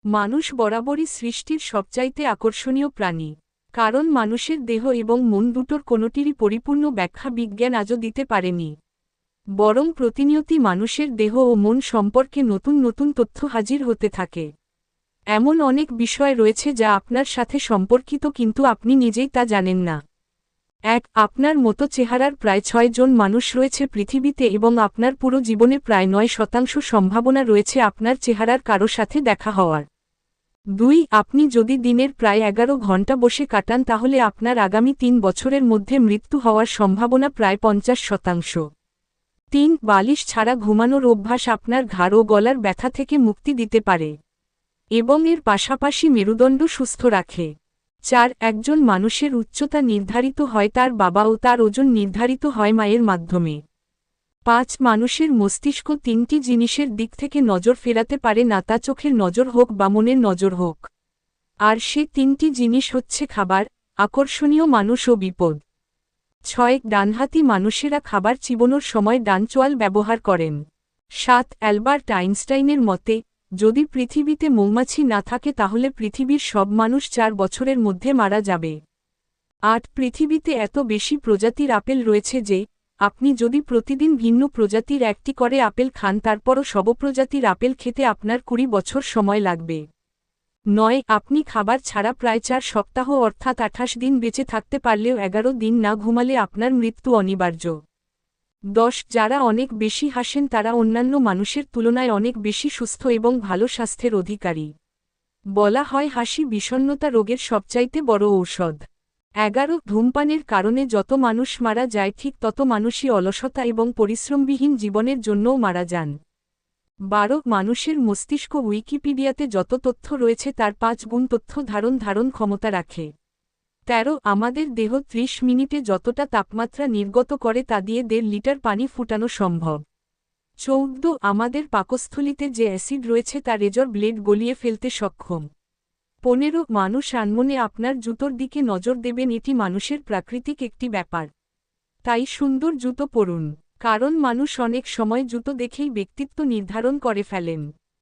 মানুষ বরাবরই সৃষ্টির সবচাইতে আকর্ষণীয় প্রাণী। কারণ মানুষের দেহ এবং মন দুটোর কোনোটিরই পরিপূর্ণ ব্যাখ্যা বিজ্ঞান আজও দিতে পারেনি। বরং প্রতিনিয়তই মানুষের দেহ ও মন সম্পর্কে নতুন নতুন তথ্য হাজির হতে থাকে। এমন অনেক বিষয় রয়েছে যা আপনার সাথে সম্পর্কিত, কিন্তু আপনি নিজেই তা জানেন না। আপনার মতো চেহারার প্রায় 6 জন মানুষ রয়েছে পৃথিবীতে এবং আপনার পুরো জীবনে প্রায় 9% সম্ভাবনা রয়েছে আপনার চেহারার কারো সাথে দেখা হওয়ার। 2 আপনি যদি দিনের প্রায় 11 ঘন্টা বসে কাটান তাহলে আপনার আগামী 3 বছরের মধ্যে মৃত্যু হওয়ার সম্ভাবনা প্রায় 50%। 3 বালিশ ছাড়া ঘুমানোর অভ্যাস আপনার ঘাড় ও গলার ব্যথা থেকে মুক্তি দিতে পারে এবং এর পাশাপাশি মেরুদণ্ড সুস্থ রাখে। 4 একজন মানুষের উচ্চতা নির্ধারিত হয় তার বাবা ও তার ওজন নির্ধারিত হয় মায়ের মাধ্যমে। 5 মানুষের মস্তিষ্ক 3টি জিনিসের দিক থেকে নজর ফেরাতে পারে, না তা চোখের নজর হোক বা মনের নজর হোক। আর সে 3টি জিনিস হচ্ছে খাবার, আকর্ষণীয় মানুষ ও বিপদ। 6 ডানহাতি মানুষেরা খাবার চিবানোর সময় ডান চোয়াল ব্যবহার করেন। 7 অ্যালবার্ট আইনস্টাইনের মতে, যদি পৃথিবীতে মৌমাছি না থাকে তাহলে পৃথিবীর সব মানুষ 4 বছরের মধ্যে মারা যাবে। 8 পৃথিবীতে এত বেশি প্রজাতির আপেল রয়েছে যে আপনি যদি প্রতিদিন ভিন্ন প্রজাতির একটি করে আপেল খান তারপরও সব প্রজাতির আপেল খেতে আপনার 20 বছর সময় লাগবে। 9 আপনি খাবার ছাড়া প্রায় 4 সপ্তাহ অর্থাৎ 28 দিন বেঁচে থাকতে পারলেও 11 দিন না ঘুমালে আপনার মৃত্যু অনিবার্য। 10 যারা অনেক বেশি হাসেন তারা অন্যান্য মানুষের তুলনায় অনেক বেশি সুস্থ এবং ভালো স্বাস্থ্যের অধিকারী। বলা হয় হাসি বিষণ্ণতা রোগের সবচাইতে বড় ঔষধ। 11 ধূমপানের কারণে যত মানুষ মারা যায় ঠিক তত মানুষই অলসতা এবং পরিশ্রমবিহীন জীবনের জন্যও মারা যান। 12 মানুষের মস্তিষ্ক উইকিপিডিয়াতে যত তথ্য রয়েছে তার 5 গুণ তথ্য ধারণ ক্ষমতা রাখে। 13 আমাদের দেহ 30 মিনিটে যতটা তাপমাত্রা নির্গত করে তা দিয়ে 1.5 লিটার পানি ফুটানো সম্ভব। 14 আমাদের পাকস্থলীতে যে অ্যাসিড রয়েছে তা রেজর ব্লেড গলিয়ে ফেলতে সক্ষম। 15 মানুষ আনমনে আপনার জুতোর দিকে নজর দেবেন, এটি মানুষের প্রাকৃতিক একটি ব্যাপার। তাই সুন্দর জুতো পরুন, কারণ মানুষ অনেক সময় জুতো দেখেই ব্যক্তিত্ব নির্ধারণ করে ফেলেন।